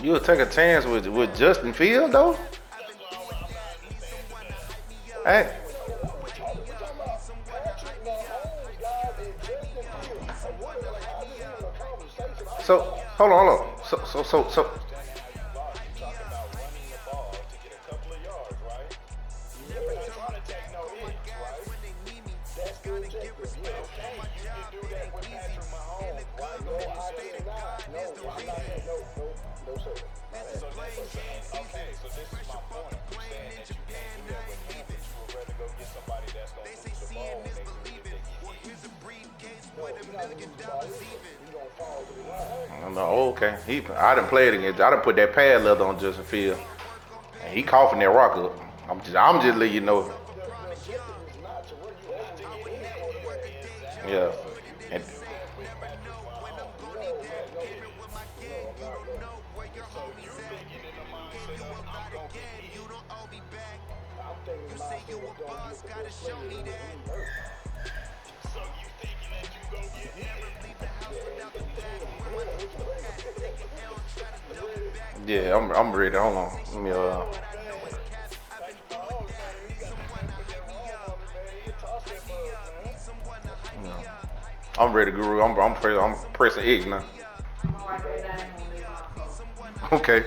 You would take a chance with Justin Field though? Hey, so hold on. So no, okay. I done played against. I done put that pad leather on Justin Field, and he coughing that rock up. I'm just letting you know. Yeah, and yeah, I'm ready. Hold on, let me I'm ready, Guru. I'm pressing X now. Okay.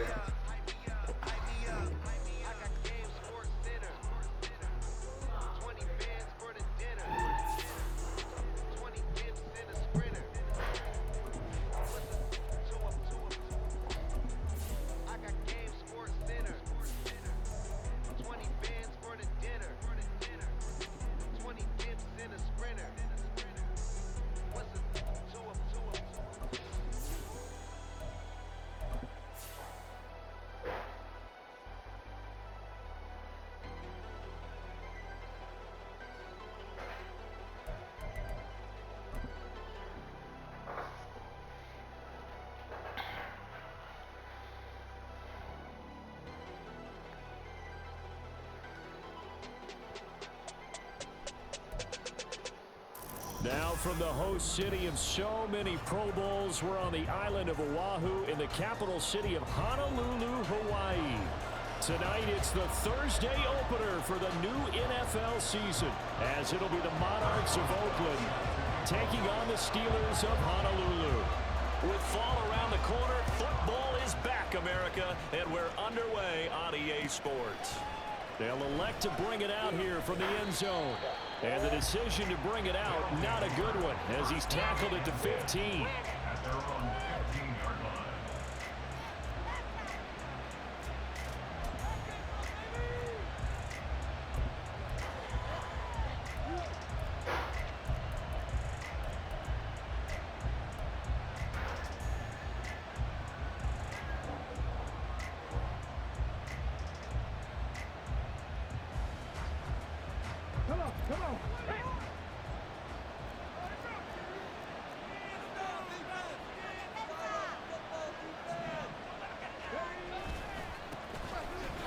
Now from the host city of so many Pro Bowls, we're on the island of Oahu in the capital city of Honolulu, Hawaii. Tonight, it's the Thursday opener for the new NFL season, as it'll be the Monarchs of Oakland taking on the Steelers of Honolulu. With fall around the corner, football is back, America, and we're underway on EA Sports. They'll elect to bring it out here from the end zone. And the decision to bring it out, not a good one, as he's tackled it to 15.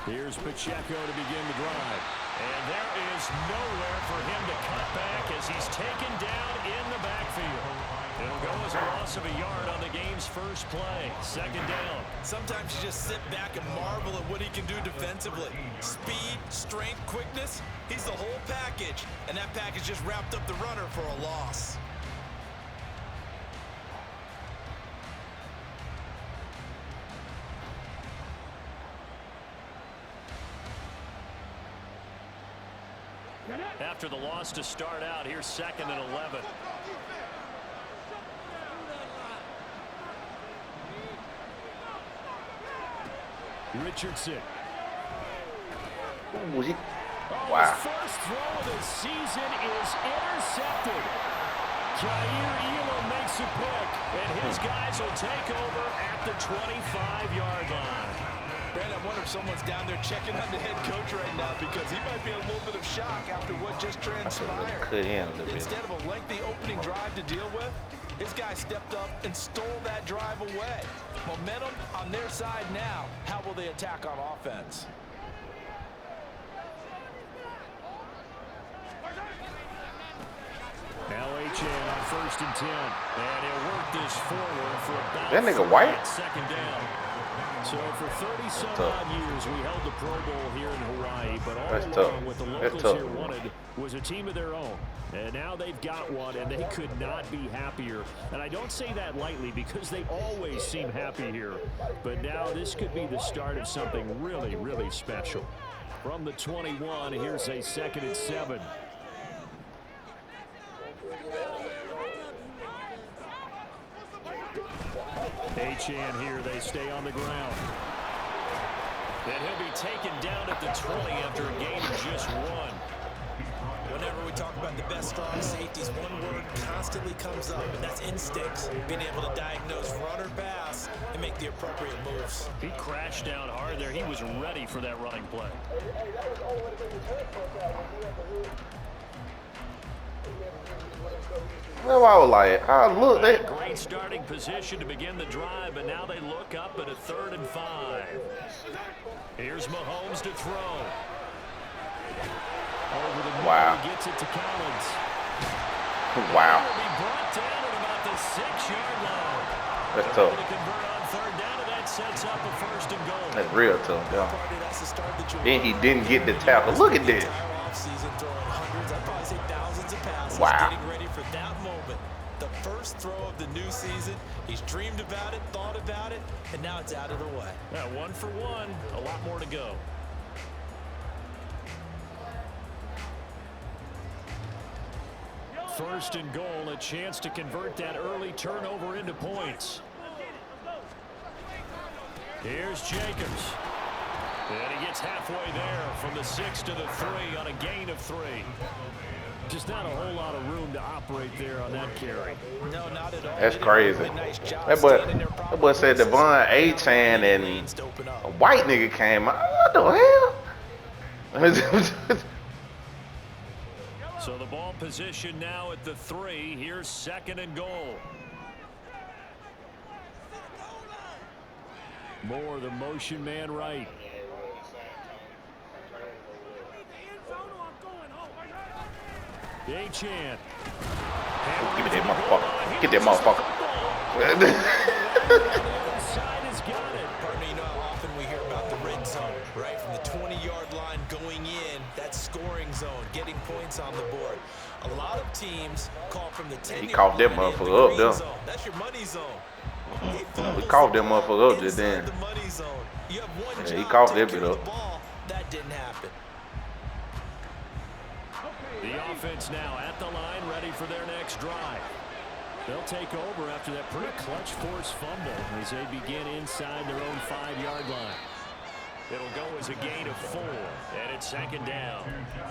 Here's Pacheco to begin the drive. And there is nowhere for him to cut back as he's taken down in the backfield. It'll go as a loss of a yard on the game's first play. Second down. Sometimes you just sit back and marvel at what he can do defensively. Speed, strength, quickness. He's the whole package. And that package just wrapped up the runner for a loss. After the loss to start out, here's 2nd and 11. Richardson. Was he? Oh, his first throw of the season is intercepted. Jair Elam makes a pick, and his guys will take over at the 25-yard line. Brandon, I wonder if someone's down there checking on the head coach right now because he might be in a little bit of shock after what just transpired. Could end a bit. Instead of a lengthy opening drive to deal with, This guy stepped up and stole that drive away. Momentum on their side now. How will they attack on offense? Now H.N. on 1st and 10. And he'll work this forward for about that nigga white? second down. So for 30-some-odd years, we held the Pro Bowl here in Hawaii, but all along what the locals here wanted was a team of their own. And now they've got one, and they could not be happier. And I don't say that lightly because they always seem happy here. But now this could be the start of something really, really special. From the 21, here's a 2nd and 7. H.N. here, they stay on the ground. And he'll be taken down at the 20 after a gain of just 1. Whenever we talk about the best strong safeties, one word constantly comes up, and that's instincts. Being able to diagnose run or pass and make the appropriate moves. He crashed down hard there. He was ready for that running play. Well, I was like, look, they great starting position to begin the drive, but now they look up at a 3rd and 5. Here's Mahomes to throw. Over the middle, wow. He gets it to Collins. Wow. He'll be brought down at about the 6-yard line. That's tough. To convert on 3rd down, and that sets up a 1st and goal. That's real tough, yeah. Then he didn't get the tackle. Look at this. Wow. Getting ready for that moment. The first throw of the new season. He's dreamed about it, thought about it, and now it's out of the way. Yeah, 1 for 1. A lot more to go. First and goal, a chance to convert that early turnover into points. Here's Jacobs. And he gets halfway there from the 6 to the 3 on a gain of 3. Just not a whole lot of room to operate there on that carry. No, not at all. That's crazy. That boy said Devon H.N. and a white nigga came out. What the hell? So the ball position now at the 3. Here's 2nd and goal. Moore, the motion man right. H.N. Give me that motherfucker. Get that motherfucker. Pardon me, you know how often we hear about the red zone, right? From the 20-yard line going in, that scoring zone, getting points on the board. A lot of teams call from the 10-yard line. He caught that motherfucker up, though. That's your money zone. We caught that motherfucker up just then. The money zone. You have one Yeah, he job, caught take that care bit of up. the ball. That didn't happen. The offense now at the line, ready for their next drive. They'll take over after that pretty clutch force fumble as they begin inside their own 5-yard line. It'll go as a gain of 4, and it's 2nd down.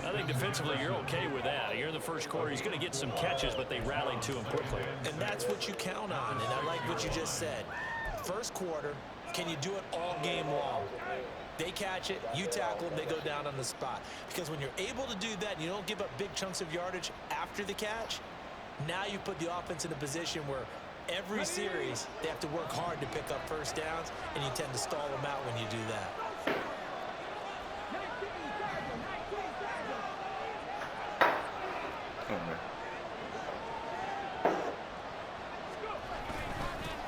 I think defensively you're okay with that. Here in the first quarter, he's going to get some catches, but they rallied to him quickly. And that's what you count on, and I like what you just said. First quarter, can you do it all game long? They catch it, you tackle them, they go down on the spot. Because when you're able to do that and you don't give up big chunks of yardage after the catch, now you put the offense in a position where every series they have to work hard to pick up first downs, and you tend to stall them out when you do that.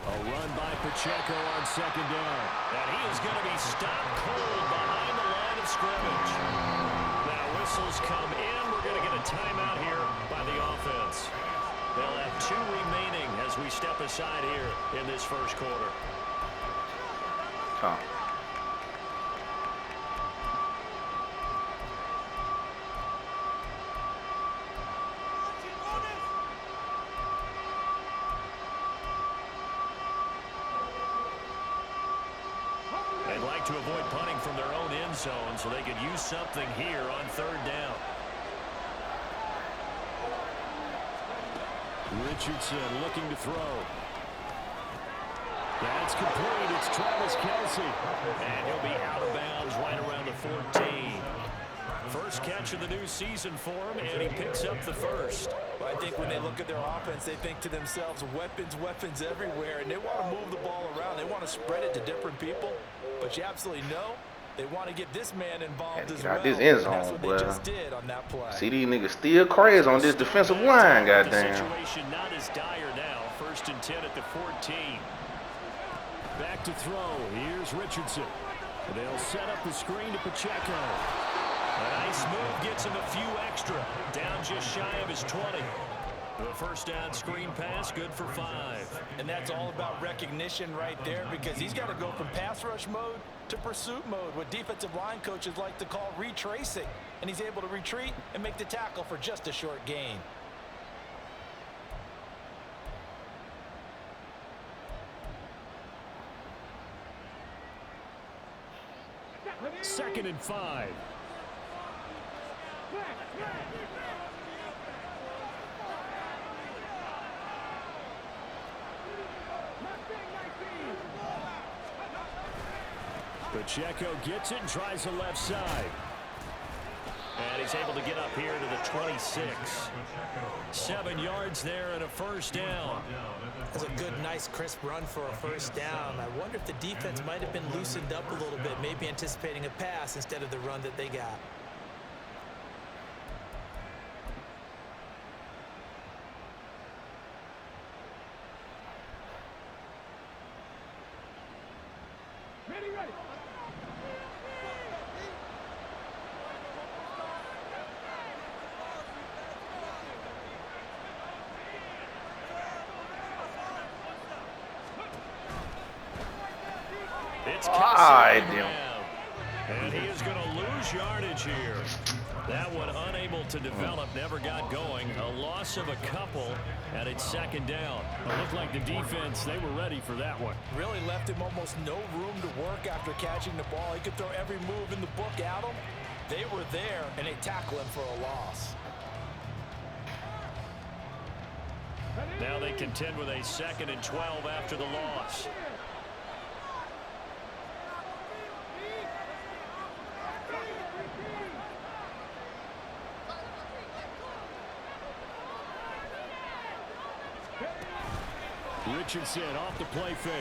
A run by Pacheco on 2nd down. And he is going to be stopped cold behind the line of scrimmage. Now whistles come in. We're going to get a timeout here by the offense. They'll have 2 remaining as we step aside here in this first quarter. Huh. They'd like to avoid punting from their own end zone so they could use something here on 3rd down. Richardson looking to throw. That's complete. It's Travis Kelce. And he'll be out of bounds right around the 14. First catch of the new season for him, and he picks up the first. Well, I think when they look at their offense, they think to themselves, weapons, weapons everywhere, and they want to move the ball around. They want to spread it to different people, but you absolutely know they want to get this man involved as well. This end That's zone, what they just did on that play. See these niggas still crazy on this defensive line, goddamn. Situation not as dire now. 1st and 10 at the 14. Back to throw. Here's Richardson. They'll set up the screen to Pacheco. A nice move gets him a few extra. Down just shy of his 20. The first down screen pass, good for 5. And that's all about recognition right there, because he's got to go from pass rush mode to pursuit mode, what defensive line coaches like to call retracing. And he's able to retreat and make the tackle for just a short gain. Second and 5. Pacheco gets it and tries the left side. And he's able to get up here to the 26. 7 yards there and a first down. That's a good, nice, crisp run for a first down. I wonder if the defense might have been loosened up a little bit, maybe anticipating a pass instead of the run that they got. Ready. It's damn. And he is going to lose yardage here. That one unable to develop, never got going. A loss of a couple, and it's second down. It looked like the defense, they were ready for that one. Really left him almost no room to work after catching the ball. He could throw every move in the book at him. They were there, and they tackle him for a loss. Now they contend with a 2nd and 12 after the loss. Richardson off the play fake.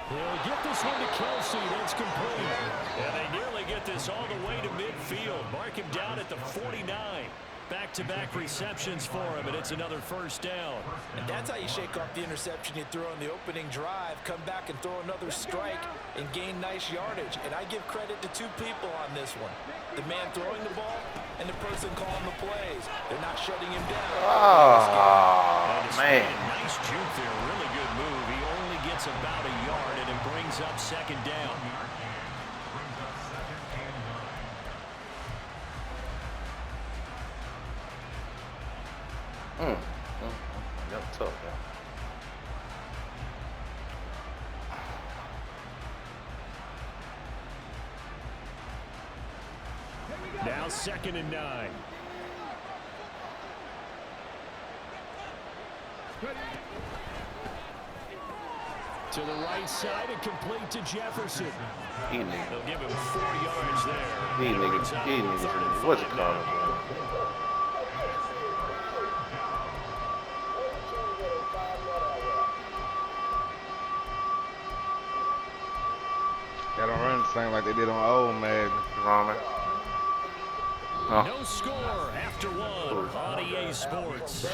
They'll get this one to Kelsey. That's complete. And they nearly get this all the way to midfield. Mark him down at the 49. Back-to-back receptions for him, and it's another first down. And that's how you shake off the interception you throw on the opening drive, come back and throw another strike and gain nice yardage. And I give credit to 2 people on this one. The man throwing the ball and the person calling the plays. They're not shutting him down. Oh, man. Nice juke there. Really good move. He only gets about a yard, and it brings up second down. That's tough, man. Now 2nd and 9. To the right side and complete to Jefferson. They'll give him 4 yards there. These niggas, what's it called? They don't run the same like they did on old Madden. No score after 1 on EA Sports.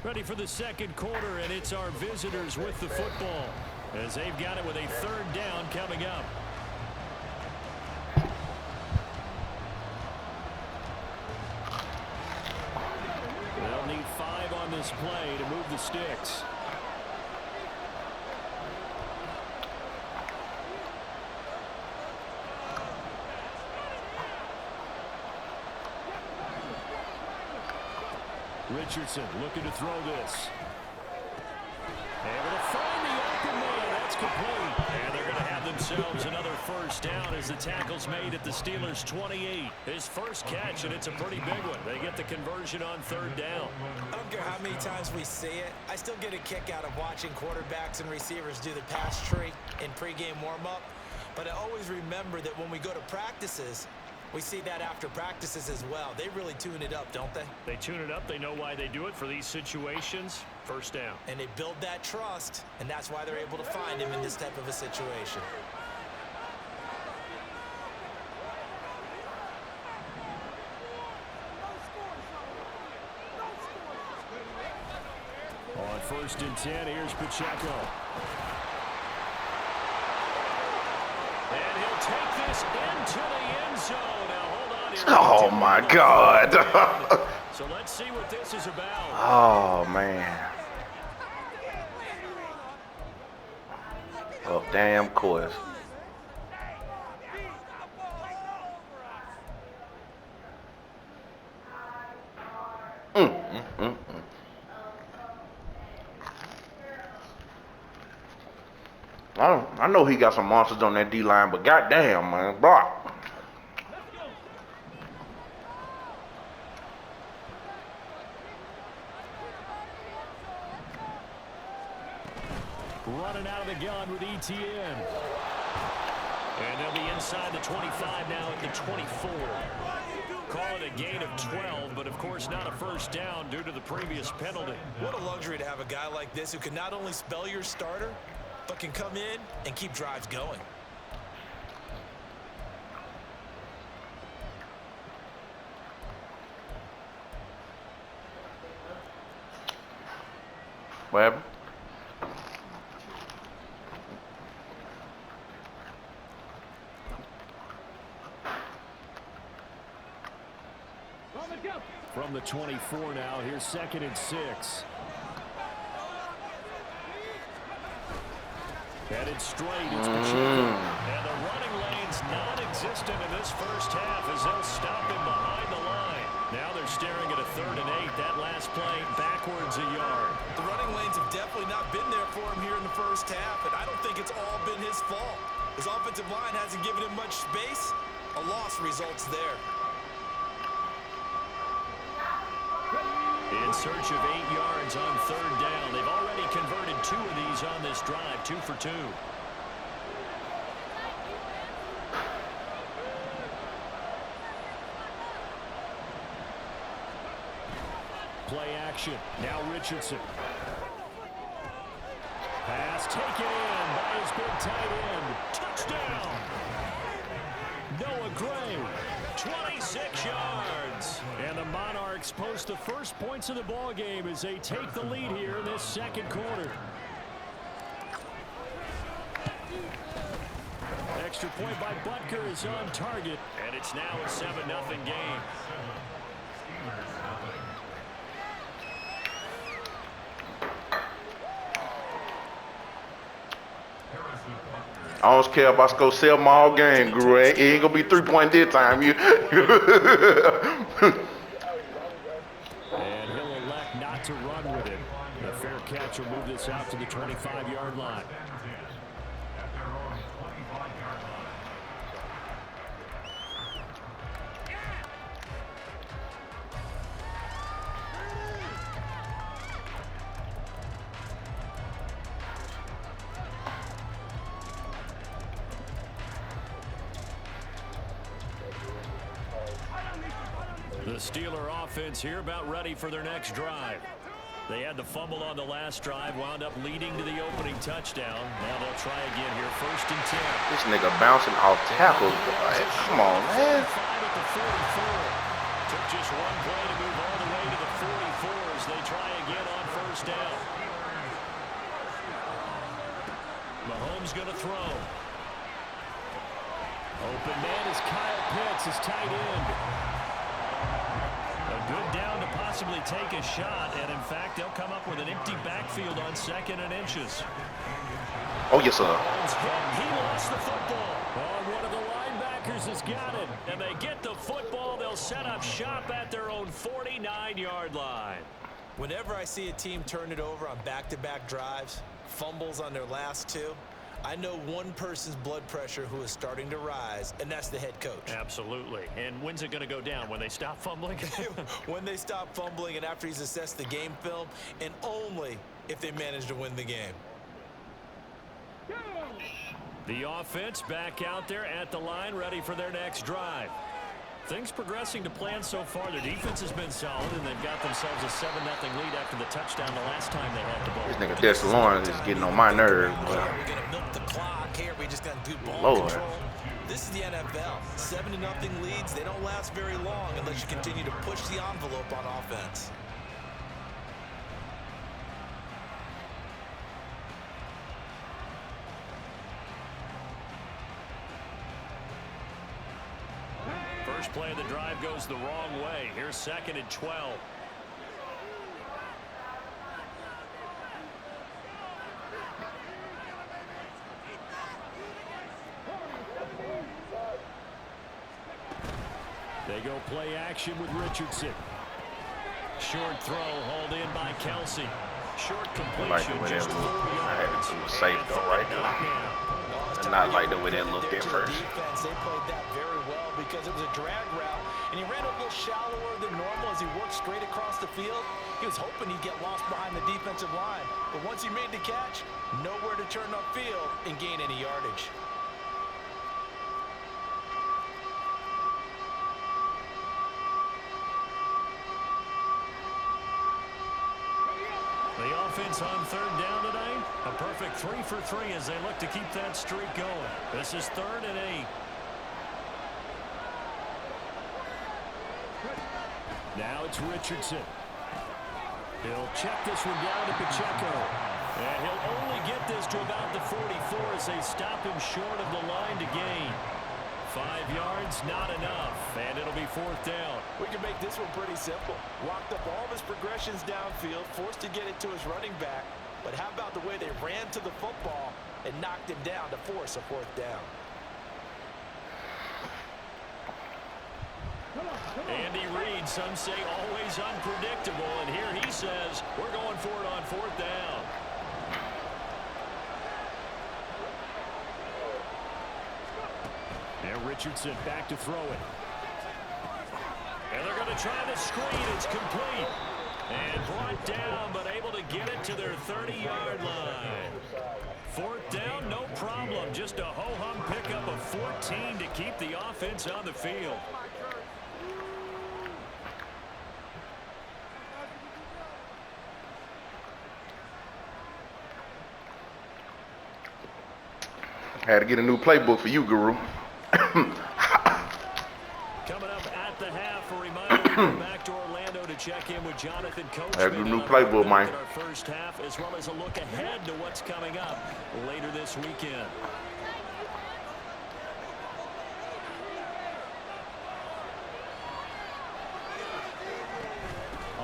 Ready for the second quarter, and it's our visitors with the football as they've got it with a 3rd down coming up. They'll need 5 on this play to move the sticks. Richardson looking to throw this. Able to find the open man. That's complete. And they're going to have themselves another first down as the tackle's made at the Steelers' 28. His first catch, and it's a pretty big one. They get the conversion on 3rd down. I don't care how many times we see it. I still get a kick out of watching quarterbacks and receivers do the pass tree in pregame warm-up. But I always remember that when we go to practices, We see that after practices as well. They really tune it up, don't they? They tune it up. They know why they do it for these situations. First down. And they build that trust, and that's why they're able to find him in this type of a situation. On 1st and 10, here's Pacheco. And he'll take this into the end zone. Now, hold on here. Oh, my God. So let's see what this is about. Oh, man. Of damn course. I know he got some monsters on that D-line, but goddamn, man, block. Running out of the gun with ETN. And they'll be inside the 25 now at the 24. Call it a gain of 12, but of course not a first down due to the previous penalty. What a luxury to have a guy like this who can not only spell your starter, but can come in and keep drives going. What happened? From the 24 now, here's 2nd and 6. Headed straight, it's Pacheco. And the running lane's non-existent in this first half as they'll stop him behind the line. Now they're staring at a 3rd and 8. That last play backwards a yard. The running lanes have definitely not been there for him here in the first half, and I don't think it's all been his fault. His offensive line hasn't given him much space. A loss results there. In search of 8 yards on 3rd down. They've already converted 2 of these on this drive, 2 for 2. Play action. Now Richardson. Pass taken in by his big tight end. Touchdown. Noah Gray. 26 yards. And the Monarchs post the first points of the ball game as they take the lead here in this 2nd quarter. Extra point by Butker is on target, and it's now a 7-0 game. I don't care if I go sell my all game, Guru. It ain't gonna be 3-point this time. You. And he'll elect not to run with it. A fair catch will move this out to the 25-yard line. The Steeler offense here about ready for their next drive. They had the fumble on the last drive, wound up leading to the opening touchdown. Now they'll try again here, 1st and 10. This nigga bouncing off tackles. Come on, man. 5 at the 44. Took just one play to move all the way to the 44 as they try again on 1st down. Mahomes going to throw. Open man is Kyle Pitts, his tight end. A good down to possibly take a shot, and in fact, they'll come up with an empty backfield on 2nd and inches. Oh, yes, sir. He lost the football. Oh, one of the linebackers has got it, and they get the football. They'll set up shop at their own 49-yard line. Whenever I see a team turn it over on back-to-back drives, fumbles on their last 2, I know one person's blood pressure who is starting to rise, and that's the head coach. Absolutely. And when's it going to go down? When they stop fumbling? When they stop fumbling and after he's assessed the game film, and only if they manage to win the game. The offense back out there at the line, ready for their next drive. Things progressing to plan so far. Their defense has been solid, and they've got themselves a 7-0 lead after the touchdown the last time they had the ball. This nigga Dexter Lawrence is getting on my nerves, but We're going to milk the clock here. We just got good ball Lord. control. This is the NFL. 7-0 leads. They don't last very long unless you continue to push the envelope on offense. First play of the drive goes the wrong way. Here's 2nd and 12. They go play action with Richardson. Short throw hauled in by Kelsey. Short completion. I like the way that just looked. 4 I had yards. to be safe though right there. Not like the way that looked at first. Defense, they played that very well because it was a drag route, and he ran a little shallower than normal as he worked straight across the field. He was hoping he'd get lost behind the defensive line, but once he made the catch, nowhere to turn upfield and gain any yardage. The offense on 3rd down today. A perfect 3 for 3 as they look to keep that streak going. This is 3rd and 8. Now it's Richardson. He'll check this one down to Pacheco. And he'll only get this to about the 44 as they stop him short of the line to gain. 5 yards, not enough, and it'll be 4th down. We can make this one pretty simple. Walked up all of his progressions downfield, forced to get it to his running back. But how about the way they ran to the football and knocked him down to force a 4th down? Andy Reid, some say always unpredictable, and here he says we're going for it on 4th down. And Richardson back to throw it. And they're going to try the screen. It's complete. And brought down, but able to get it to their 30-yard line. 4th down, no problem. Just a ho-hum pickup of 14 to keep the offense on the field. Had to get a new playbook for you, Guru. Coming up at the half, a reminder to go back to Orlando to check in with Jonathan Coachman. Had a new playbook, man. Our first half, as well as a look ahead to what's coming up later this weekend.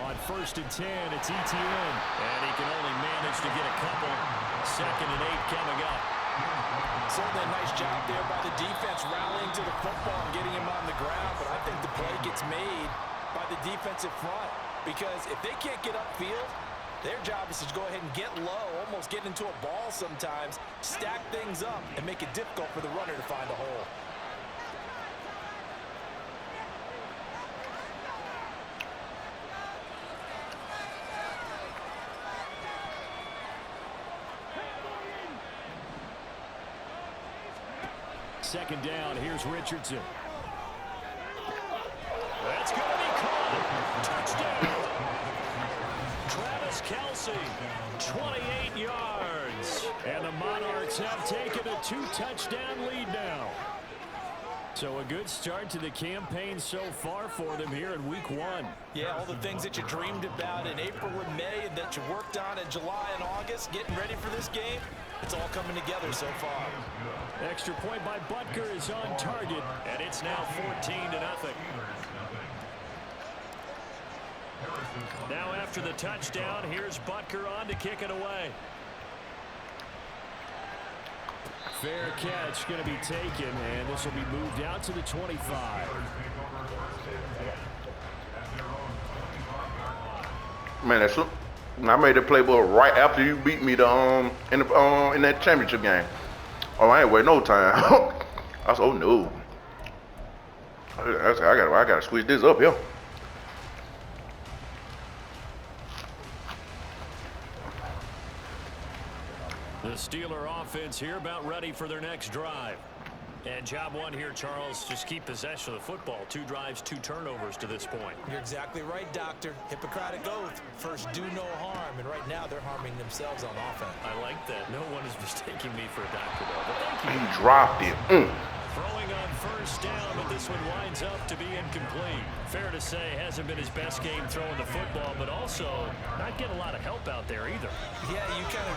On 1st and 10, it's ETN, and he can only manage to get a couple. 2nd and 8 coming up. Certainly a nice job there by the defense rallying to the football and getting him on the ground, but I think the play gets made by the defensive front because if they can't get upfield, their job is to go ahead and get low, almost get into a ball sometimes, stack things up, and make it difficult for the runner to find a hole. Second down, here's Richardson. That's going to be caught. Touchdown. Travis Kelsey, 28 yards. And the Monarchs have taken a 2-touchdown lead now. So a good start to the campaign so far for them here in week 1. Yeah, all the things that you dreamed about in April and May and that you worked on in July and August, getting ready for this game, it's all coming together so far. Extra point by Butker is on target, and it's now 14-0. Now after the touchdown, here's Butker on to kick it away. Fair catch going to be taken, and this will be moved out to the 25. Man, that's I made the playbook right after you beat me in that championship game. Oh, I ain't waiting no time. I said, oh no. I gotta switch this up here. The Steeler offense here about ready for their next drive. And job one here, Charles, just keep possession of the football. 2 drives, 2 turnovers to this point. You're exactly right, Doctor. Hippocratic oath. First, do no harm. And right now, they're harming themselves on offense. I like that. No one is mistaking me for a doctor, though. But thank you. He dropped it. Throwing on first down, but this one winds up to be incomplete. Fair to say, hasn't been his best game throwing the football, but also not getting a lot of help out there either. Yeah,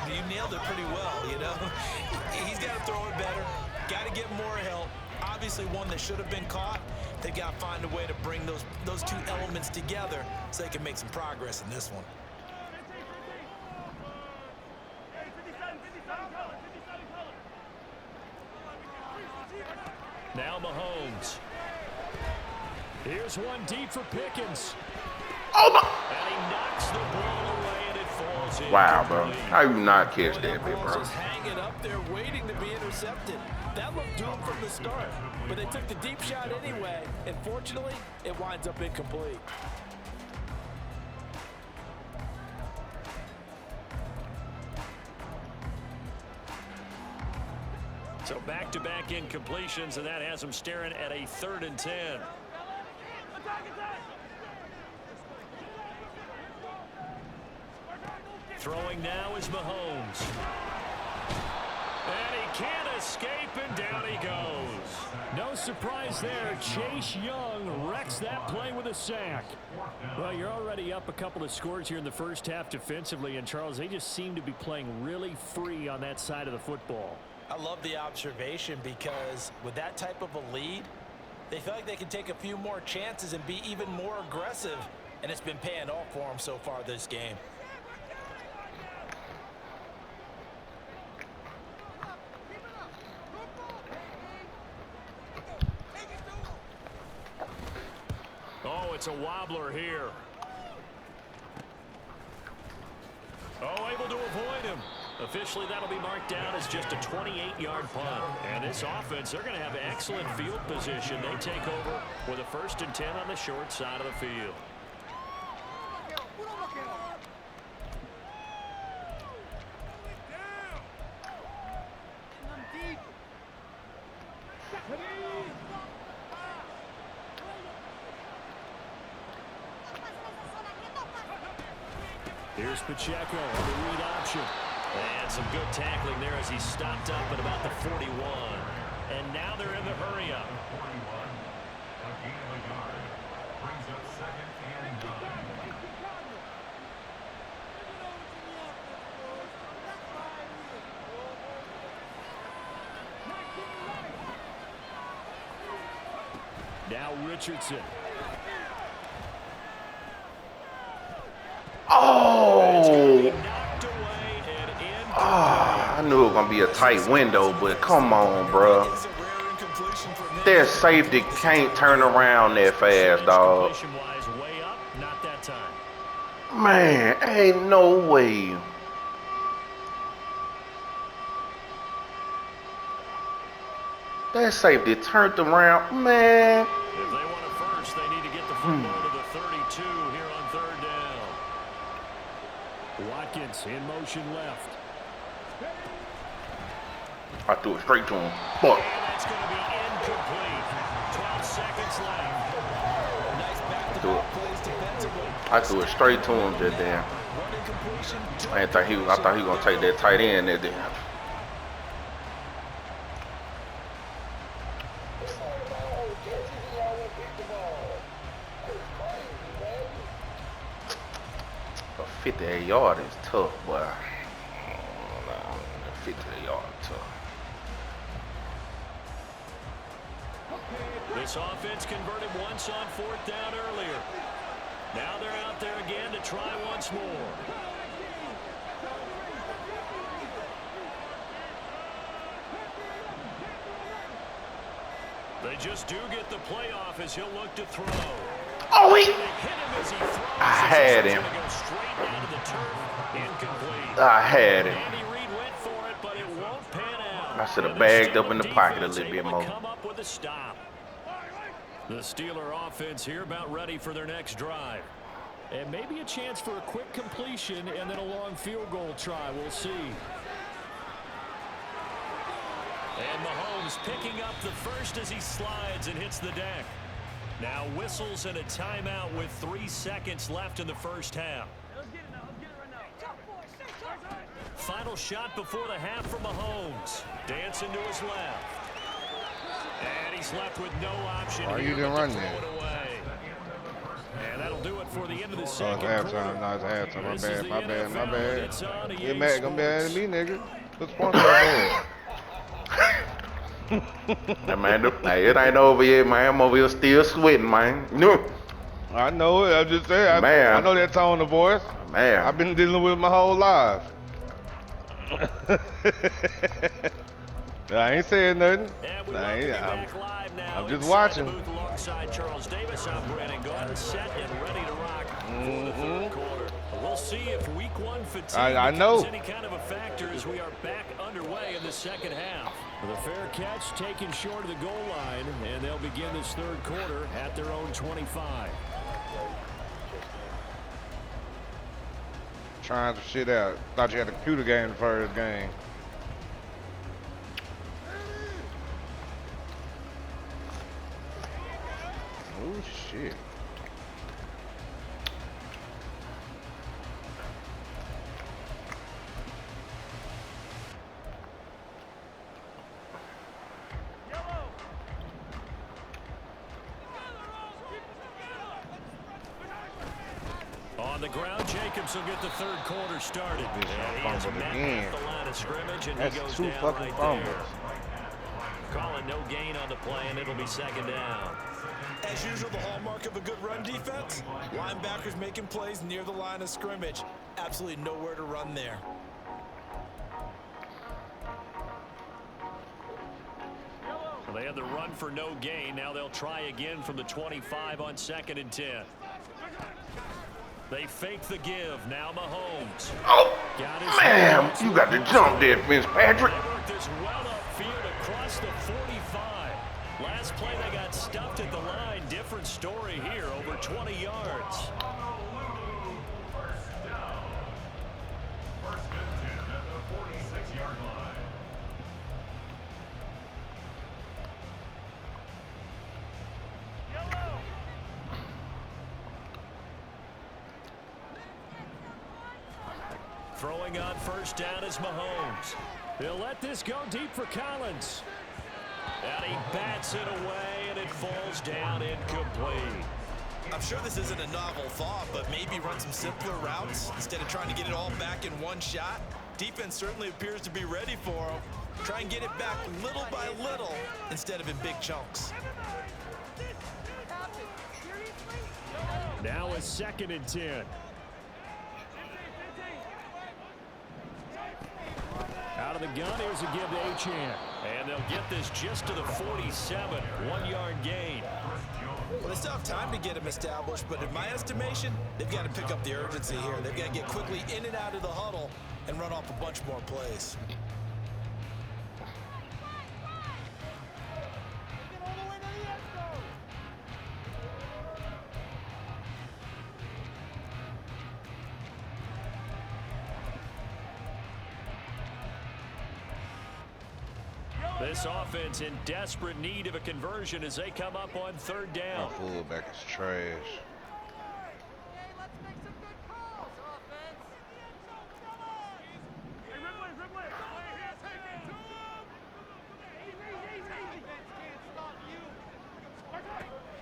you nailed it pretty well, you know. He's got to throw it better. Got to get more help. Obviously, one that should have been caught. They got to find a way to bring those 2 elements together so they can make some progress in this one. Now Mahomes. Here's one deep for Pickens. Oh my! And he knocks the ball away, and it falls in. Wow, bro. How you not catch that, big bro? Just hanging up there waiting to be intercepted. That looked doomed from the start. But they took the deep shot anyway, and fortunately, it winds up incomplete. So back-to-back incompletions, and that has them staring at a 3rd and 10. Throwing now is Mahomes. And he can't escape, and down he goes. No surprise there. Chase Young wrecks that play with a sack. Well, you're already up a couple of scores here in the first half defensively, and Charles, they just seem to be playing really free on that side of the football. I love the observation because with that type of a lead, they feel like they can take a few more chances and be even more aggressive, and it's been paying off for them so far this game. Oh, it's a wobbler here. Oh, able to avoid him. Officially, that'll be marked down as just a 28-yard punt. And this offense, they're going to have excellent field position. They take over with a 1st and 10 on the short side of the field. Here's Pacheco on the read option. And some good tackling there as he stopped up at about the 41. And now they're in the hurry-up. Now Richardson. Oh! I knew it was going to be a tight window, but come on, bro. Their safety can't turn around that fast, dog. Man, ain't no way. That safety turned around, man. If they want a first, they need to get the football to the 32 here on 3rd down. Watkins in motion left. I threw it straight to him. Fuck. That's going to be incomplete. 12 seconds left. Nice back-to-back plays defensively. I threw it straight to him just there. I thought he was gonna take that tight end there. A 58-yard is tough, boy. 58-yard tough. This offense converted once on 4th down earlier. Now they're out there again to try once more. They just do get the playoff as he'll look to throw. Oh, he! Hit him as he throws. I had him. Go straight down to the turf. Incomplete. I had him. Andy Reid went for it, but it won't pan out. I should have bagged up in the pocket a little bit more. Come up with a stop. The Steeler offense here about ready for their next drive. And maybe a chance for a quick completion and then a long field goal try. We'll see. And Mahomes picking up the first as he slides and hits the deck. Now whistles and a timeout with 3 seconds left in the first half. Final shot before the half for Mahomes. Dancing to his left. And he's left with no option. Why you didn't run there? And that'll do it for the end of the Oh, it's second halftime. No, it's halftime. My bad. Get Get mad. Gonna be mad at me, nigga. What's the point of that? Hey, man, hey, it ain't over yet, man. I'm over here still sweating, man. No. I know it. I'm just saying. Man. I know that tone of voice. Man. I've been dealing with it my whole life. I ain't saying nothing. I'm just watching. Alongside Charles Davis, I'm Brandon Gordon, set and ready to rock for the third quarter. We'll see if week one fatigue I know. becomes any kind of a factor as we are back underway in the second half. The fair catch taken short of the goal line, and they'll begin this third quarter at their own 25. Trying some shit out. Thought you had a computer game the first game. Oh shit. On the ground, Jacobs will get the third quarter started. This And he fumbled is met again. at the line of scrimmage, and That's he goes 2 down fucking right fumbles. there. Calling no gain on the play, and it'll be second down. As usual, the hallmark of a good run defense, linebackers making plays near the line of scrimmage. Absolutely nowhere to run there. Well, they had the run for no gain. Now they'll try again from the 25 on 2nd and 10. They fake the give. Now Mahomes. Oh, man, you got the jump there, Fitzpatrick. They worked this well upfield across the 45. Last play they got stuffed at the line. Different story here, over 20 yards. Throwing on first down is Mahomes. He'll let this go deep for Collins. And he bats it away, and it falls down incomplete. I'm sure this isn't a novel thought, but maybe run some simpler routes instead of trying to get it all back in one shot. Defense certainly appears to be ready for him. Try and get it back little by little instead of in big chunks. Now a 2nd and 10. Out of the gun, here's a give to Achane. And they'll get this just to the 47, 1-yard gain. Well, they still have time to get him established, but in my estimation, they've got to pick up the urgency here. They've got to get quickly in and out of the huddle and run off a bunch more plays. This offense in desperate need of a conversion as they come up on 3rd down. My fullback is trash.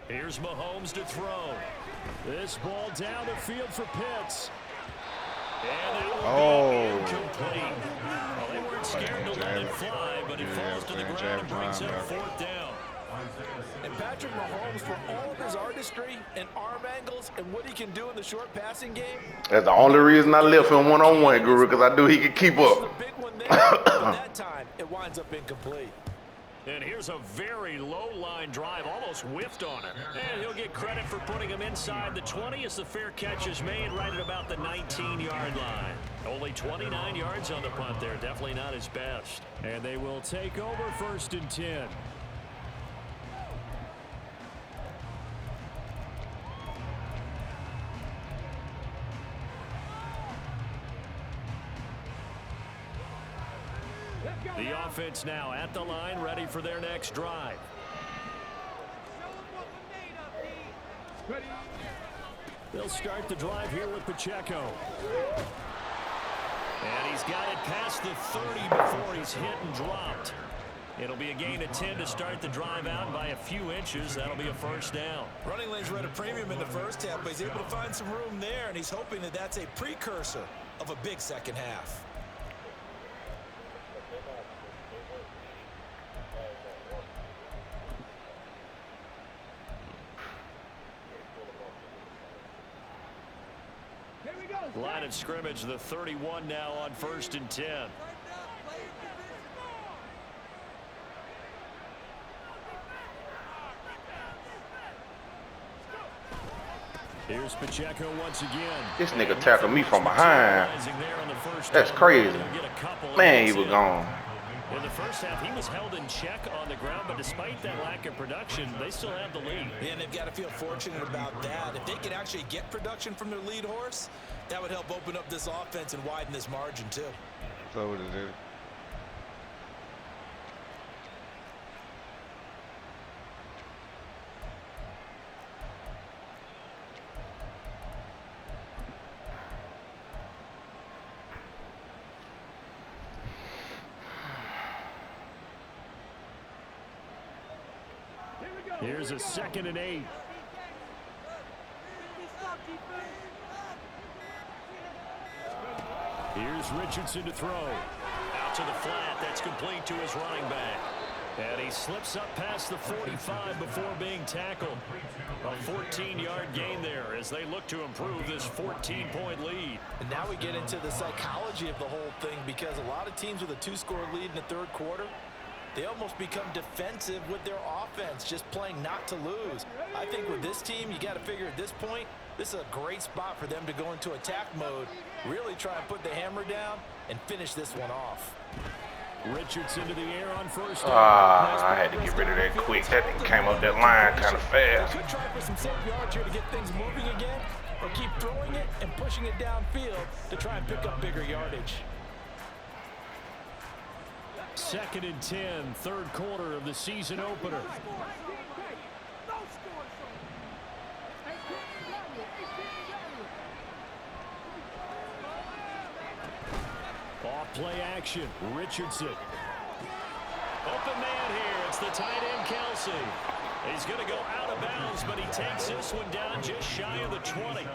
Here's Mahomes to throw. This ball down the field for Pitts. And it will be incomplete. Well, they weren't scared to let it fly, but it falls to the ground and brings up 4th down. And Patrick Mahomes, for all of his artistry and arm angles and what he can do in the short passing game. That's the only reason I left him one-on-one, Guru, because I knew he could keep up. The big one there, but that time it winds up incomplete. And here's a very low line drive, almost whiffed on it. And he'll get credit for putting him inside the 20 as the fair catch is made right at about the 19-yard line. Only 29 yards on the punt there, definitely not his best. And they will take over 1st and 10. The offense now at the line, ready for their next drive. They'll start the drive here with Pacheco. And he's got it past the 30 before he's hit and dropped. It'll be a gain of 10 to start the drive out by a few inches. That'll be a first down. Running lanes were at a premium in the first half, but he's able to find some room there, and he's hoping that that's a precursor of a big second half. Line of scrimmage, the 31 now on 1st and 10. Here's Pacheco once again. This nigga tackled me from behind. That's crazy. Man, he was gone. In the first half, he was held in check on the ground, but despite that lack of production, they still have the lead. And they've got to feel fortunate about that. If they could actually get production from their lead horse, that would help open up this offense and widen this margin, too. So what it is. Here's a 2nd and 8. Here's Richardson to throw. Out to the flat. That's complete to his running back. And he slips up past the 45 before being tackled. A 14-yard gain there as they look to improve this 14-point lead. And now we get into the psychology of the whole thing, because a lot of teams with a 2-score lead in the third quarter, they almost become defensive with their offense, just playing not to lose. I think with this team, you got to figure at this point, this is a great spot for them to go into attack mode, really try and put the hammer down and finish this one off. Richardson to the air on 1st down. I had to get rid of that quick. That thing came up that line kind of fast. Could try for some safe yards here to get things moving again, or keep throwing it and pushing it downfield to try and pick up bigger yardage. 2nd and 10, third quarter of the season opener. Off play action, Richardson. Open man here, it's the tight end Kelsey. He's going to go out of bounds, but he takes this one down just shy of the 20.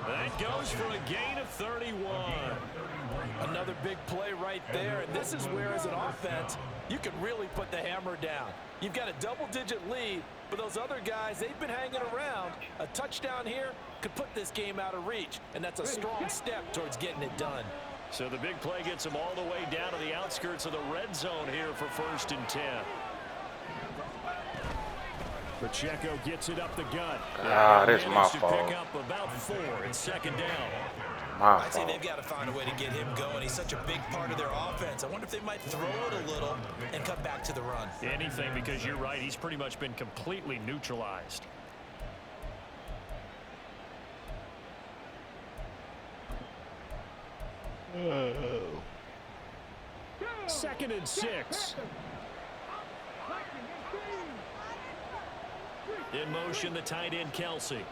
That goes for a gain of 31. Another big play right there, and this is where, as an offense, you can really put the hammer down. You've got a double-digit lead, but those other guys, they've been hanging around. A touchdown here could put this game out of reach, and that's a strong step towards getting it done. So the big play gets him all the way down to the outskirts of the red zone here for 1st and 10. Pacheco gets it up the gut. That's my fault. Pick up about 4 and 2nd down. I'd say they've got to find a way to get him going. He's such a big part of their offense. I wonder if they might throw it a little and come back to the run. Anything, because you're right. He's pretty much been completely neutralized. Oh. 2nd and 6. In motion, the tight end Kelsey.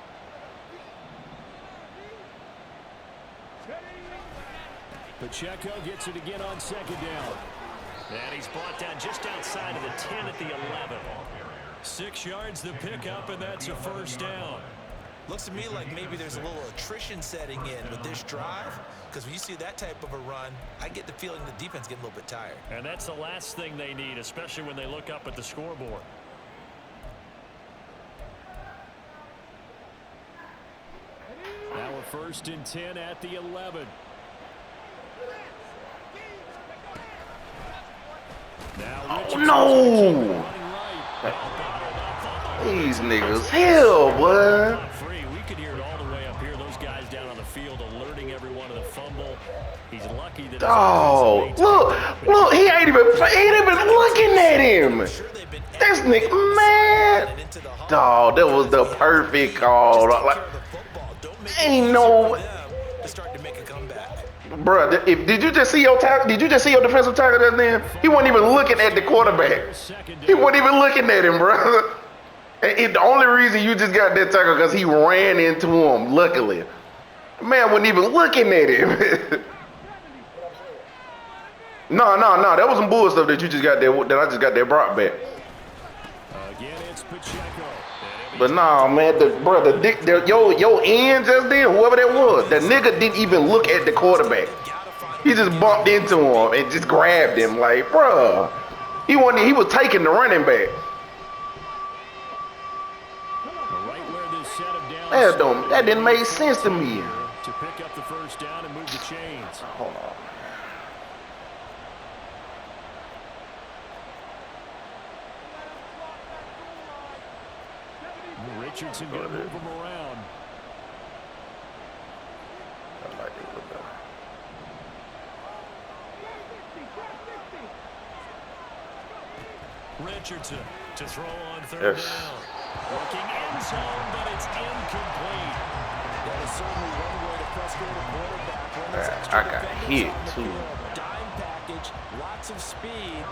Pacheco gets it again on 2nd down. And he's brought down just outside of the 10 at the 11. 6 yards the pickup, and that's a 1st down. Looks to me like maybe there's a little attrition setting in with this drive, because when you see that type of a run, I get the feeling the defense getting a little bit tired. And that's the last thing they need, especially when they look up at the scoreboard. Now a 1st and 10 at the 11. Oh no! These niggas, hell, boy. We could hear it all the way up here. Those guys down on the field alerting everyone of the fumble. He's lucky that. Oh, look, he ain't even looking at him. This nigga, man. Dog, that was the perfect call. Like, ain't no. Bro, did you just see your tackle? Did you just see your defensive tackle just then? He wasn't even looking at the quarterback. He wasn't even looking at him, bro. And the only reason you just got that tackle because he ran into him. Luckily, man wasn't even looking at him. No, that was some bull stuff that you just got there. That I just got there brought back. Again, it's Pacheco. But nah, man, your end just then, whoever that was, the nigga didn't even look at the quarterback. He just bumped into him and just grabbed him, like, bruh. He was taking the running back. That didn't make sense to me. To pick up the first down and move the chains. Hold on. Richardson going to move him around. I like it a little better. Richardson to throw on third down. Looking end zone, but it's incomplete. That is certainly one way to frustrate a quarterback. I got hit too. Dime package, lots of speed,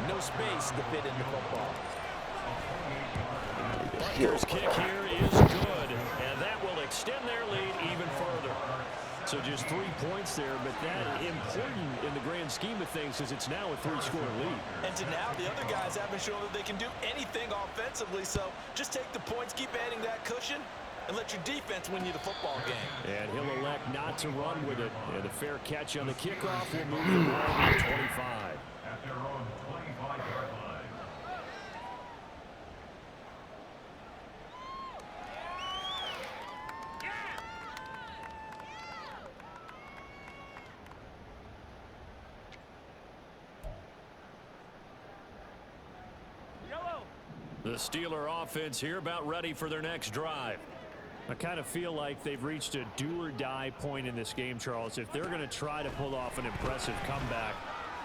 no space to fit in the football. Butker's kick here is good, and that will extend their lead even further. So just 3 points there, but that important in the grand scheme of things because it's now a 3-score lead. And to now, the other guys haven't shown that they can do anything offensively, so just take the points, keep adding that cushion, and let your defense win you the football game. And he'll elect not to run with it. And the fair catch on the kickoff will move the ball to 25. At their own 25-yard line. The Steeler offense here about ready for their next drive. I kind of feel like they've reached a do-or-die point in this game, Charles. If they're going to try to pull off an impressive comeback,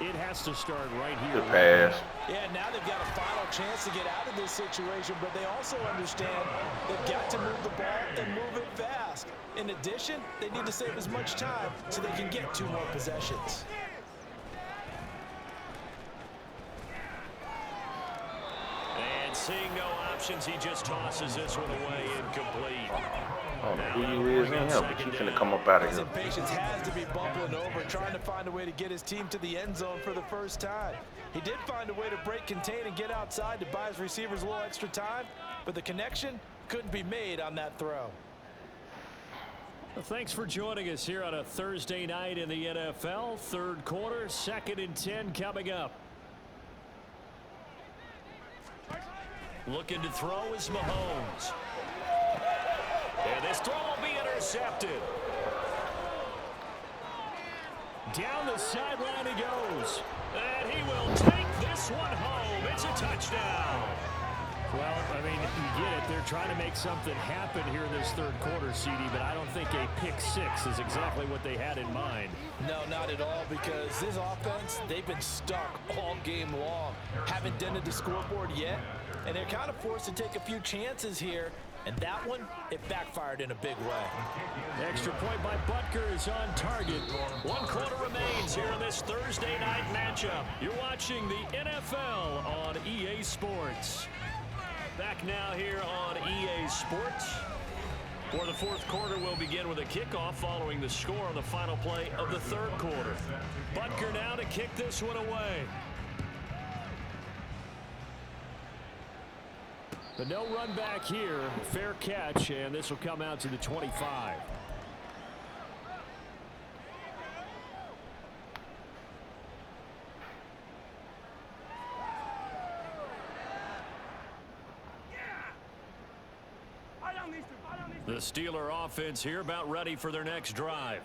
it has to start right here. Good pass. Yeah, now they've got a final chance to get out of this situation, but they also understand they've got to move the ball and move it fast. In addition, they need to save as much time so they can get 2 more possessions. And seeing no options, he just tosses this one away incomplete. I don't know who you is in here, but you finna come up out of His here. impatience has to be bubbling over, trying to find a way to get his team to the end zone for the first time. He did find a way to break contain and get outside to buy his receivers a little extra time, but the connection couldn't be made on that throw. Well, thanks for joining us here on a Thursday night in the NFL. Third quarter, 2nd and 10 coming up. Looking to throw is Mahomes. And this throw will be intercepted. Down the sideline he goes. And he will take this one home. It's a touchdown. Well, I mean, you get it. They're trying to make something happen here in this third quarter, CD, but I don't think a pick 6 is exactly what they had in mind. No, not at all, because this offense, they've been stuck all game long. Haven't dented the scoreboard yet, and they're kind of forced to take a few chances here, and that one, it backfired in a big way. Extra point by Butker is on target. 1 quarter remains here in this Thursday night matchup. You're watching the NFL on EA Sports. Back now here on EA Sports. For the fourth quarter, we'll begin with a kickoff following the score on the final play of the third quarter. Butker now to kick this one away. But no run back here. Fair catch, and this will come out to the 25. The Steeler offense here about ready for their next drive.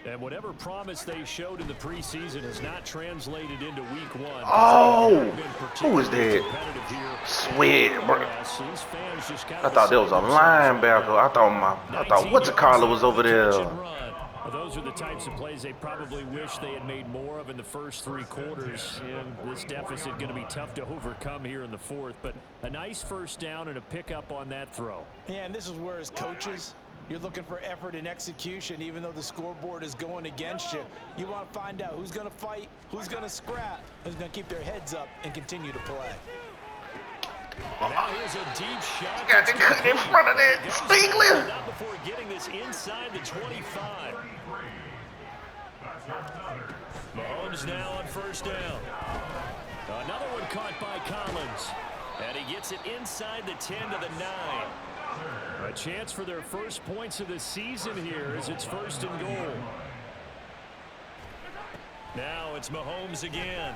And whatever promise they showed in the preseason has not translated into week 1. Oh, who was that? Sweat, bro. I thought there was a linebacker. I thought what's the collar was over there. Those are the types of plays they probably wish they had made more of in the first 3 quarters. And this deficit going to be tough to overcome here in the fourth. But a nice first down and a pickup on that throw. Yeah, and this is where his coaches You're looking for effort and execution, even though the scoreboard is going against you. You want to find out who's going to fight, who's going to scrap, who's going to keep their heads up and continue to play. Now here's a deep shot. Got to cut in front of that Stingley. Not before getting this inside the 25. Mahomes now on first down. Another one caught by Collins. And he gets it inside the 10 to the 9. A chance for their first points of the season here as it's first and goal. Now it's Mahomes again.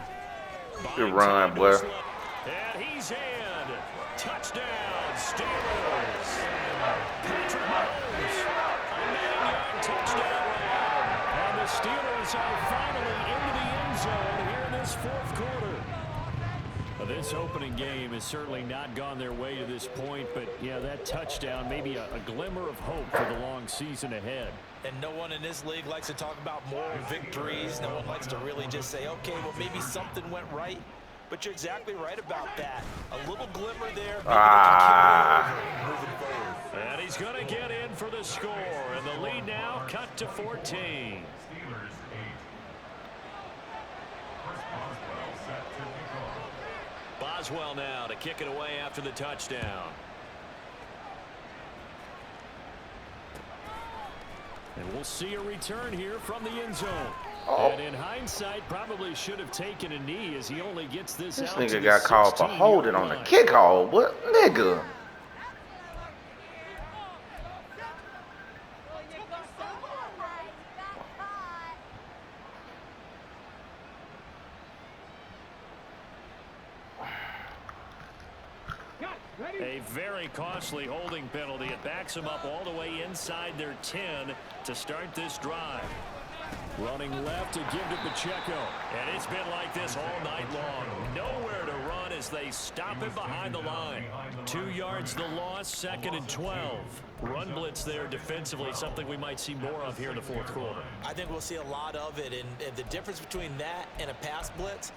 Good run, boy. And he's in. Touchdown, Steelers. Patrick Mahomes. A 9-yard touchdown run. And the Steelers are finally into the end zone here in this fourth quarter. This opening game has certainly not gone their way to this point, but yeah, that touchdown, maybe a glimmer of hope for the long season ahead. And no one in this league likes to talk about moral victories. No one likes to really just say, okay, well, maybe something went right. But you're exactly right about that. A little glimmer there. Maybe moving forward. And he's going to get in for the score. And the lead now cut to 14. Boswell now to kick it away after the touchdown. And we'll see a return here from the end zone. And in hindsight, probably should have taken a knee as he only gets this out. This nigga got called for holding on the kickoff. What nigga? A very costly holding penalty. It backs them up all the way inside their 10 to start this drive. Running left to give to Pacheco. And it's been like this all night long. Nowhere to run as they stop him behind the line. 2 yards the loss, 2nd and 12. Run blitz there defensively, something we might see more of here in the fourth quarter. I think we'll see a lot of it. And the difference between that and a pass blitz,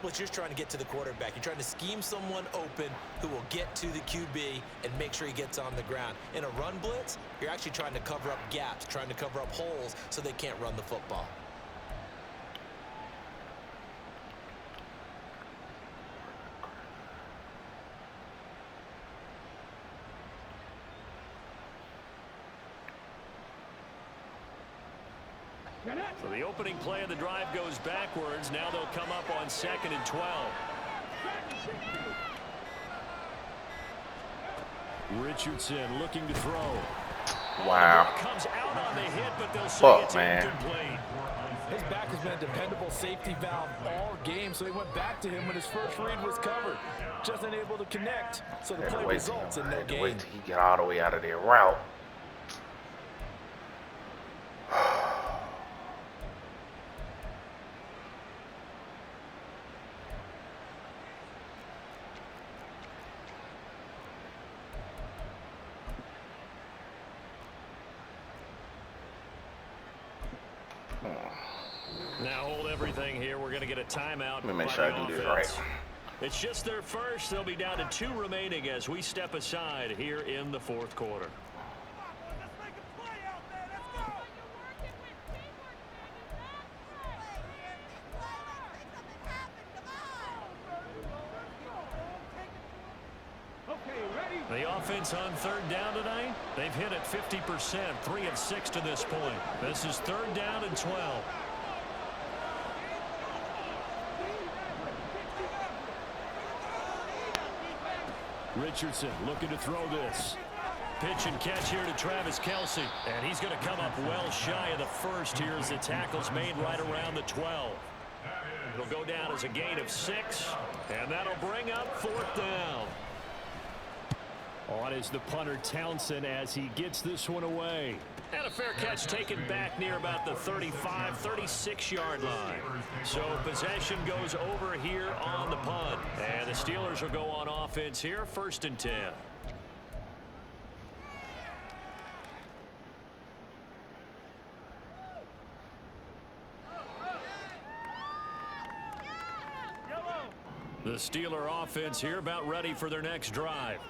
you're just trying to get to the quarterback. You're trying to scheme someone open who will get to the QB and make sure he gets on the ground. In a run blitz, you're actually trying to cover up gaps, trying to cover up holes so they can't run the football. So the opening play of the drive goes backwards. Now they'll come up on 2nd and 12. Richardson looking to throw. Wow. Comes out on the hit, but they'll say it's incomplete. His back has been a dependable safety valve all game, so they went back to him when his first read was covered. Just unable to connect, so the play results in no gain. Wait till he get all the way out of their route. Now hold everything here. We're going to get a timeout. Let me make sure I do this right. It's just their first. They'll be down to 2 remaining as we step aside here in the fourth quarter. The offense on 3rd down tonight, they've hit it 50%, 3 of 6 to this point. This is 3rd down and 12. Richardson looking to throw this. Pitch and catch here to Travis Kelce. And he's going to come up well shy of the first here as the tackle's made right around the 12. It'll go down as a gain of 6. And that'll bring up 4th down. On is the punter Townsend as he gets this one away. And a fair catch taken back near about the 35, 36-yard line. So possession goes over here on the punt. And the Steelers will go on offense here, 1st and 10. The Steeler offense here about ready for their next drive.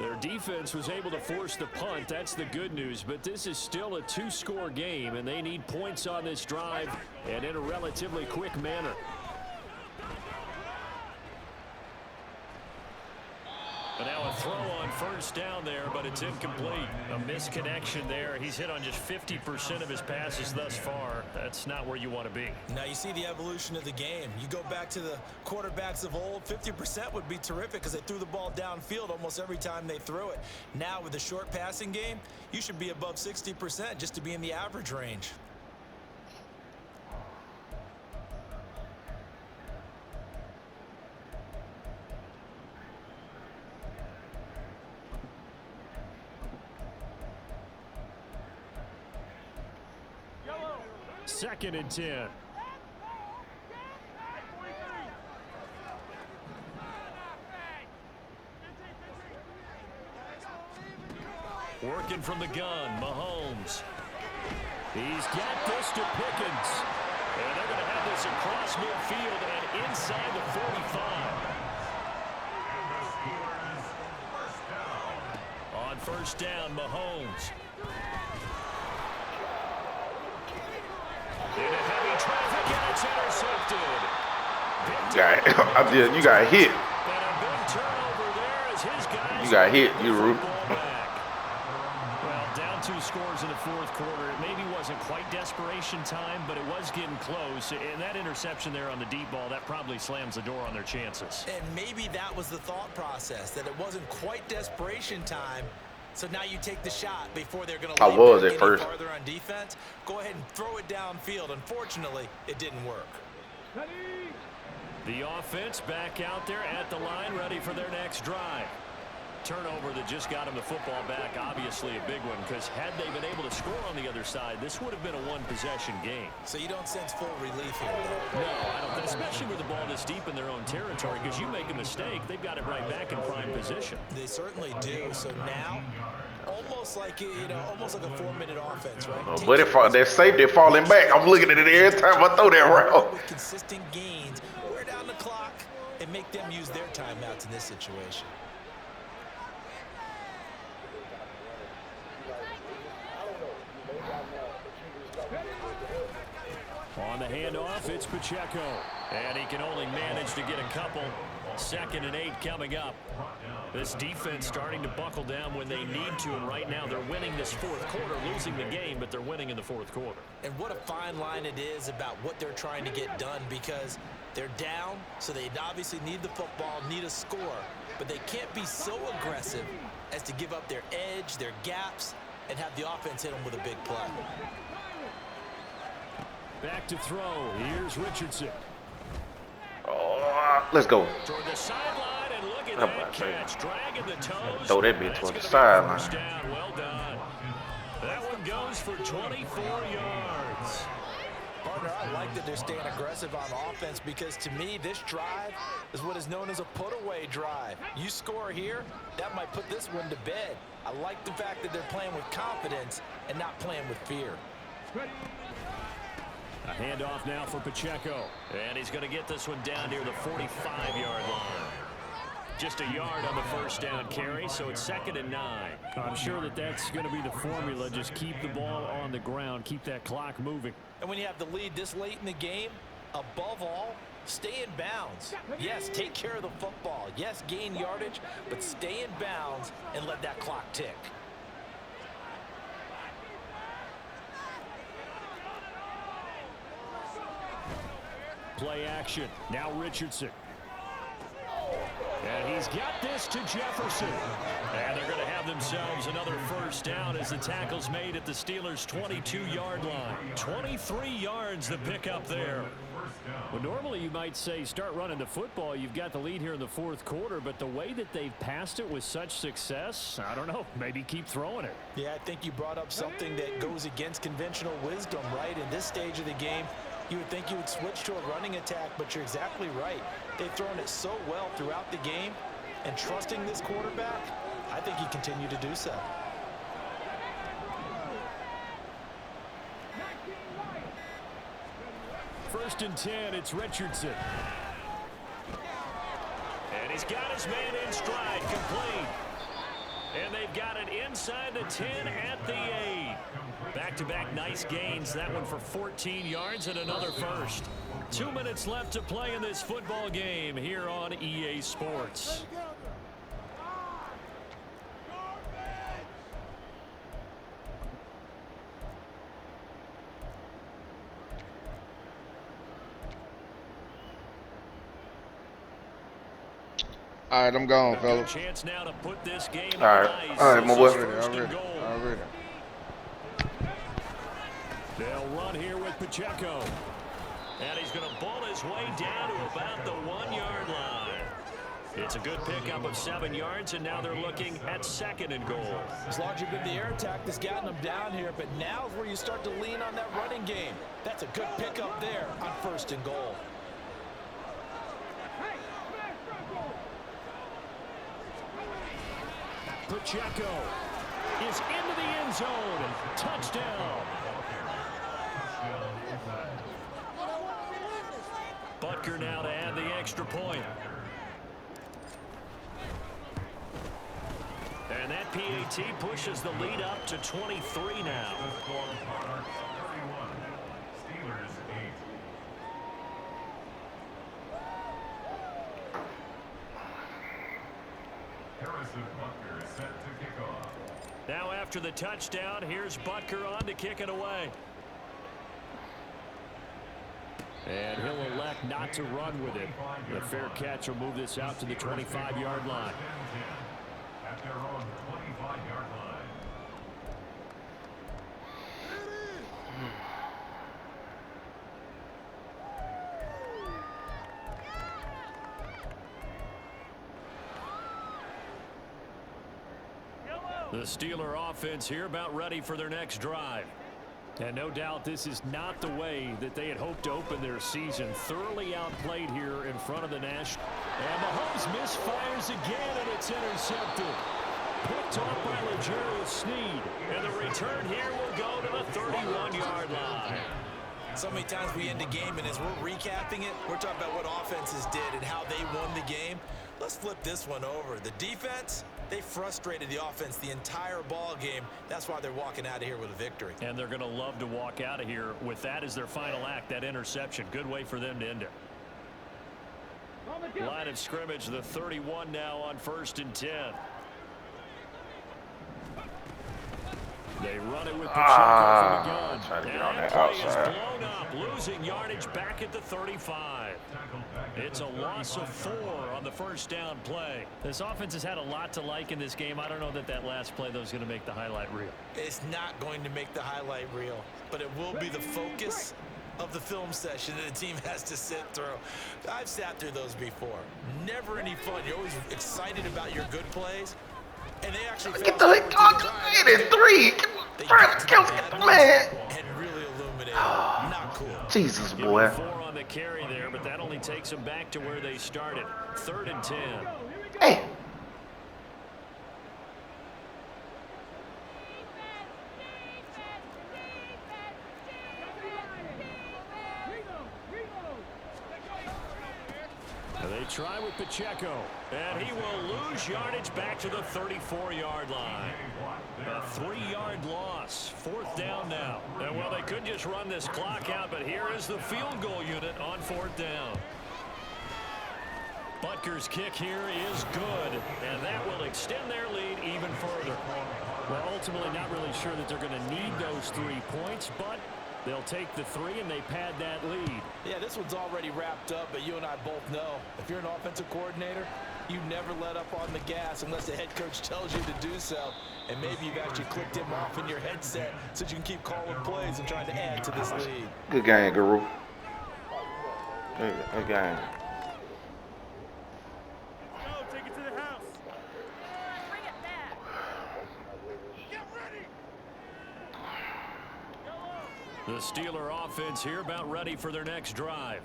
Their defense was able to force the punt. That's the good news. But this is still a two-score game, and they need points on this drive and in a relatively quick manner. And now a throw on first down there, but it's incomplete. A misconnection there. He's hit on just 50% of his passes thus far. That's not where you want to be. Now you see the evolution of the game. You go back to the quarterbacks of old, 50% would be terrific because they threw the ball downfield almost every time they threw it. Now with the short passing game, you should be above 60% just to be in the average range. Second and 10. Working from the gun, Mahomes. He's got this to Pickens. And they're going to have this across midfield and inside the 45. On first down, Mahomes. In a heavy traffic, and it's intercepted. You got hit. And a big turnover there as his guys. You got hit. You Root. Well, down 2 scores in the fourth quarter. It maybe wasn't quite desperation time, but it was getting close. And that interception there on the deep ball, that probably slams the door on their chances. And maybe that was the thought process, that it wasn't quite desperation time. So now you take the shot before they're going to was at first. farther on defense. Go ahead and throw it downfield. Unfortunately, it didn't work. The offense back out there at the line, ready for their next drive. Turnover that just got him the football back, obviously a big one, because had they been able to score on the other side, this would have been a one-possession game. So you don't sense full relief here, though? No, I don't, especially with the ball this deep in their own territory, because you make a mistake, they've got it right back in prime position. They certainly do. So now, almost like, almost like a 4-minute offense, right? Oh, but if they're safe, they're falling back. I'm looking at it every time I throw that route. With consistent gains, wear down the clock, and make them use their timeouts in this situation. On the handoff, it's Pacheco. And he can only manage to get a couple. 2nd and 8 coming up. This defense starting to buckle down when they need to, and right now they're winning this fourth quarter, losing the game, but they're winning in the fourth quarter. And what a fine line it is about what they're trying to get done, because they're down, so they obviously need the football, need a score, but they can't be so aggressive as to give up their edge, their gaps, and have the offense hit them with a big play. Back to throw. Here's Richardson. Oh, let's go. Toward the sideline, and look at that catch. Dragging the toes. Throw that bitch toward the sideline. Well done. That one goes for 24 yards. Partner, I like that they're staying aggressive on offense, because to me, this drive is what is known as a put-away drive. You score here, that might put this one to bed. I like the fact that they're playing with confidence and not playing with fear. A handoff now for Pacheco. And he's going to get this one down near the 45-yard line. Just a yard on the first down carry, so it's 2nd and 9. I'm sure that that's going to be the formula. Just keep the ball on the ground, keep that clock moving. And when you have the lead this late in the game, above all, stay in bounds. Yes, take care of the football. Yes, gain yardage, but stay in bounds and let that clock tick. Play action. Now Richardson. And he's got this to Jefferson. And they're going to have themselves another first down as the tackle's made at the Steelers' 22-yard line. 23 yards to pick up there. Well, normally you might say start running the football. You've got the lead here in the fourth quarter, but the way that they've passed it with such success, I don't know, maybe keep throwing it. Yeah, I think you brought up something that goes against conventional wisdom, right? In this stage of the game, you would think you would switch to a running attack, but you're exactly right. They've thrown it so well throughout the game, and trusting this quarterback, I think he continued to do so. First and 10, it's Richardson. And he's got his man in stride, complete. And they've got it inside the 10 at the 8. Back-to-back nice gains. That one for 14 yards and another first. 2 minutes left to play in this football game here on EA Sports. All right, I'm gone, fellas. Chance now to put this game All right, my boy. Already. They'll run here with Pacheco. And he's going to bull his way down to about the 1-yard line. It's a good pickup of 7 yards, and now they're looking at 2nd and goal. As long as you've been the air attack that's gotten them down here, but now is where you start to lean on that running game. That's a good pickup there on 1st and goal. Pacheco is into the end zone. Touchdown. Butker now to add the extra point. And that PAT pushes the lead up to 23 now. Now after the touchdown, here's Butker on to kick it away. And he'll elect not to run with it. The fair catch will move this out to the 25-yard line. At their own 25-yard line. The Steeler offense here about ready for their next drive. And no doubt this is not the way that they had hoped to open their season. Thoroughly outplayed here in front of the National. And Mahomes misfires again, and it's intercepted. Picked off by L'Jarius Sneed. And the return here will go to the 31-yard line. So many times we end the game, and as we're recapping it, we're talking about what offenses did and how they won the game. Let's flip this one over. The defense, they frustrated the offense the entire ball game. That's why they're walking out of here with a victory. And they're going to love to walk out of here with that as their final act, that interception. Good way for them to end it. Line of scrimmage, the 31 now on 1st and 10. They run it with Pacheco from the gun. Trying to get on And that play is outside. blown up, losing yardage back at the 35. It's a loss of 4 on the first down play. This offense has had a lot to like in this game. I don't know that that last play, though, is going to make the highlight reel. It's not going to make the highlight reel, but it will be the focus of the film session that the team has to sit through. I've sat through those before. Never any fun. You're always excited about your good plays. And they actually Get the it is 3. Get the man. And really illuminated. Not cool. Jesus, boy. 4 on the carry there, but that only takes them back to where they started. 3rd and 10. Hey. They try with Pacheco, and he will lose yardage back to the 34-yard line. A 3-yard loss, 4th down now. And well, they could just run this clock out, but here is the field goal unit on 4th down. Butker's kick here is good, and that will extend their lead even further. Well, ultimately not really sure that they're going to need those 3 points, but they'll take the 3 and they pad that lead. Yeah, this one's already wrapped up, but you and I both know if you're an offensive coordinator, you never let up on the gas unless the head coach tells you to do so. And maybe you've actually clicked him off in your headset so you can keep calling plays and trying to add to this lead. Good game, Guru. Good game. Take it to the house. Bring it back. Get ready. The Steeler offense here about ready for their next drive.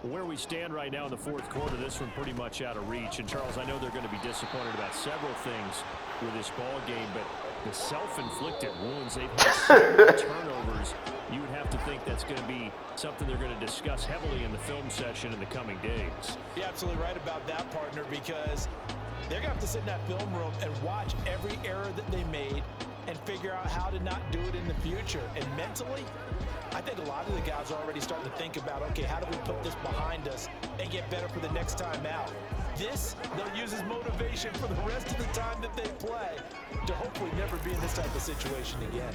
Where we stand right now in the 4th quarter, this one pretty much out of reach. And, Charles, I know they're going to be disappointed about several things with this ball game, but the self-inflicted wounds, they've had several turnovers. You would have to think that's going to be something they're going to discuss heavily in the film session in the coming days. You're absolutely right about that, partner, because They're going to have to sit in that film room and watch every error that they made and figure out how to not do it in the future. And mentally, I think a lot of the guys are already starting to think about, okay, how do we put this behind us and get better for the next time out? This, they'll use as motivation for the rest of the time that they play to hopefully never be in this type of situation again.